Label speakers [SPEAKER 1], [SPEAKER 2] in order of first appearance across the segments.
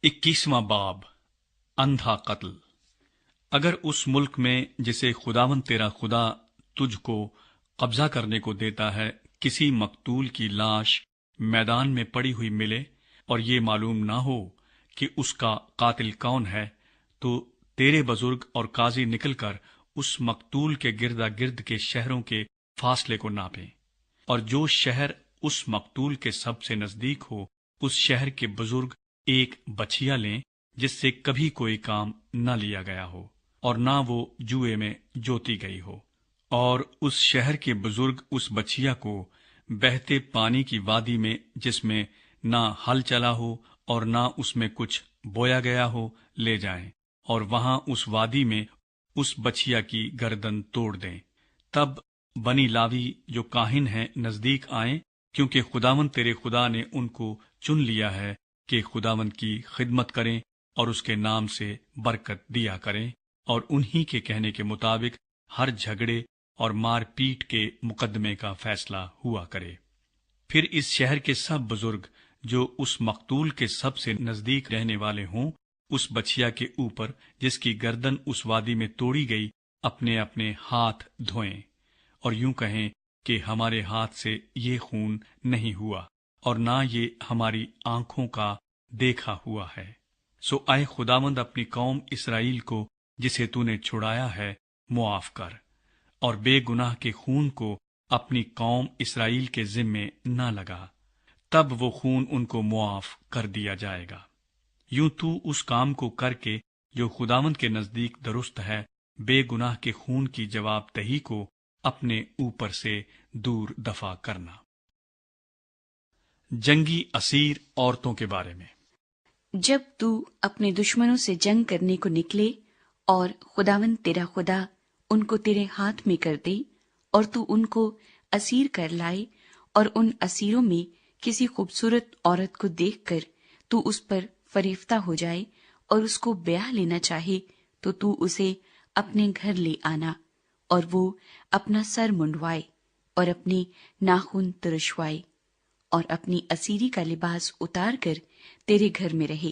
[SPEAKER 1] 21واں باب اندھا قتل۔ اگر اس ملک میں جسے خداوند تیرا خدا تجھ کو قبضہ کرنے کو دیتا ہے کسی مقتول کی لاش میدان میں پڑی ہوئی ملے اور یہ معلوم نہ ہو کہ اس کا قاتل کون ہے، تو تیرے بزرگ اور قاضی نکل کر اس مقتول کے گردا گرد کے شہروں کے فاصلے کو ناپیں، اور جو شہر اس مقتول کے سب سے نزدیک ہو اس شہر کے بزرگ ایک بچھیا لیں جس سے کبھی کوئی کام نہ لیا گیا ہو اور نہ وہ جوئے میں جوتی گئی ہو، اور اس شہر کے بزرگ اس بچھیا کو بہتے پانی کی وادی میں جس میں نہ ہل چلا ہو اور نہ اس میں کچھ بویا گیا ہو لے جائیں، اور وہاں اس وادی میں اس بچھیا کی گردن توڑ دیں۔ تب بنی لاوی جو کاہن ہیں نزدیک آئیں، کیونکہ خداوند تیرے خدا نے ان کو چن لیا ہے کہ خداوند کی خدمت کریں اور اس کے نام سے برکت دیا کریں، اور انہی کے کہنے کے مطابق ہر جھگڑے اور مار پیٹ کے مقدمے کا فیصلہ ہوا کرے۔ پھر اس شہر کے سب بزرگ جو اس مقتول کے سب سے نزدیک رہنے والے ہوں اس بچھیا کے اوپر جس کی گردن اس وادی میں توڑی گئی اپنے اپنے ہاتھ دھوئیں، اور یوں کہیں کہ ہمارے ہاتھ سے یہ خون نہیں ہوا اور نہ یہ ہماری آنکھوں کا دیکھا ہوا ہے۔ سو اے خداوند اپنی قوم اسرائیل کو جسے تو نے چھڑایا ہے معاف کر، اور بے گناہ کے خون کو اپنی قوم اسرائیل کے ذمے نہ لگا، تب وہ خون ان کو معاف کر دیا جائے گا۔ یوں تو اس کام کو کر کے جو خداوند کے نزدیک درست ہے، بے گناہ کے خون کی جواب دہی کو اپنے اوپر سے دور دفع کرنا۔ جنگی اسیر عورتوں کے بارے میں۔
[SPEAKER 2] جب تو اپنے دشمنوں سے جنگ کرنے کو نکلے اور خداوند تیرا خدا ان کو تیرے ہاتھ میں کر دے اور تو ان کو اسیر کر لائے، اور ان اسیروں میں کسی خوبصورت عورت کو دیکھ کر تو اس پر فریفتہ ہو جائے اور اس کو بیاہ لینا چاہے، تو اسے اپنے گھر لے آنا، اور وہ اپنا سر منڈوائے اور اپنے ناخن ترشوائے اور اپنی اسیری کا لباس اتار کر تیرے گھر میں رہے،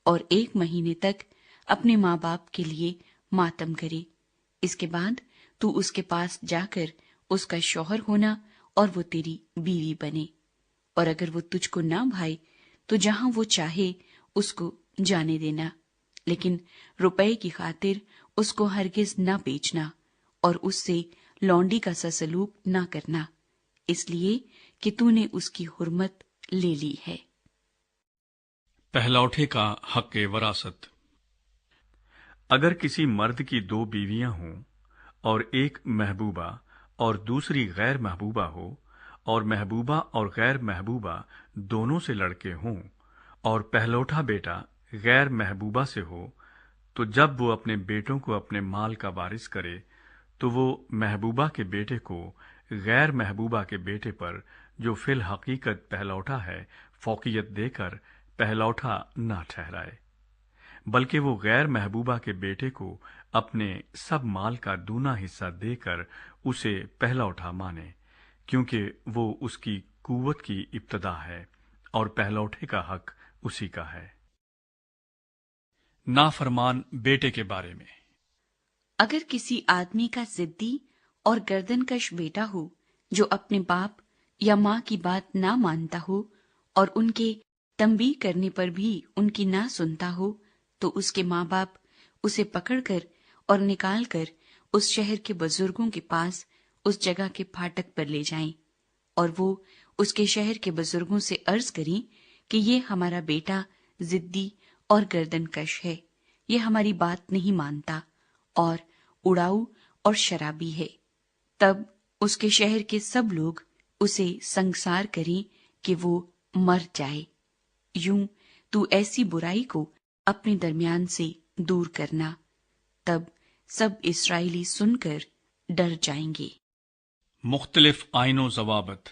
[SPEAKER 2] اور 1 مہینے تک اپنے ماں باپ کے لیے ماتم کرے۔ اس کے بعد تو اس کے پاس جا کر اس کا شوہر ہونا اور وہ تیری بیوی بنے، اور اگر وہ تجھ کو نہ بھائے تو جہاں وہ چاہے اس کو جانے دینا، لیکن روپے کی خاطر اس کو ہرگز نہ بیچنا اور اس سے لونڈی کا سا سلوک نہ کرنا، اس لیے کہ تو نے اس کی حرمت لے لی ہے۔
[SPEAKER 1] پہلوٹے کا حق وراثت۔ اگر کسی مرد کی 2 بیویاں ہوں اور ایک محبوبہ اور دوسری غیر محبوبہ ہو، اور محبوبہ اور غیر محبوبہ دونوں سے لڑکے ہوں، اور پہلوٹا بیٹا غیر محبوبہ سے ہو، تو جب وہ اپنے بیٹوں کو اپنے مال کا وارث کرے تو وہ محبوبہ کے بیٹے کو غیر محبوبہ کے بیٹے پر جو فی الحقیقت پہلوٹا ہے فوقیت دے کر پہلوٹا نہ ٹھہرائے، بلکہ وہ غیر محبوبہ کے بیٹے کو اپنے سب مال کا دونا حصہ دے کر اسے پہلوٹا مانے، کیونکہ وہ اس کی قوت کی ابتدا ہے اور پہلوٹے کا حق اسی کا ہے۔ نافرمان بیٹے کے بارے میں۔
[SPEAKER 2] اگر کسی آدمی کا ضدی اور گردن کش بیٹا ہو جو اپنے باپ یا ماں کی بات نہ مانتا ہو اور ان کے تنبیہ کرنے پر بھی ان کی نہ سنتا ہو، تو اس کے ماں باپ اسے پکڑ کر اور نکال کر اس شہر کے بزرگوں کے پاس اس جگہ کے پھاٹک پر لے جائیں، اور وہ اس کے شہر کے بزرگوں سے عرض کریں کہ یہ ہمارا بیٹا ضدی اور گردن کش ہے، یہ ہماری بات نہیں مانتا اور اڑاؤ اور شرابی ہے۔ تب اس کے شہر کے سب لوگ اسے سنگسار کریں کہ وہ مر جائے۔ یوں تو ایسی برائی کو اپنے درمیان سے دور کرنا، تب سب اسرائیلی سن کر ڈر جائیں گے۔
[SPEAKER 1] مختلف آئین و ضوابط۔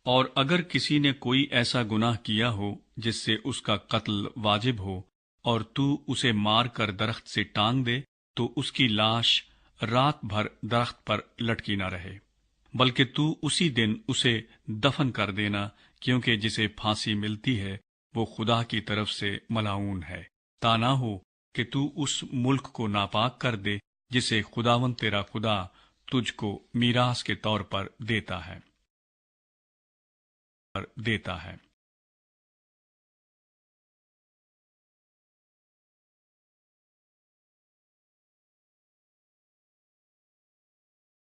[SPEAKER 1] اور اگر کسی نے کوئی ایسا گناہ کیا ہو جس سے اس کا قتل واجب ہو اور تو اسے مار کر درخت سے ٹانگ دے، تو اس کی لاش رات بھر درخت پر لٹکی نہ رہے، بلکہ تو اسی دن اسے دفن کر دینا، کیونکہ جسے پھانسی ملتی ہے وہ خدا کی طرف سے ملعون ہے، تا نہ ہو کہ تو اس ملک کو ناپاک کر دے جسے خداوند تیرا خدا تجھ کو میراث کے طور پر دیتا ہے۔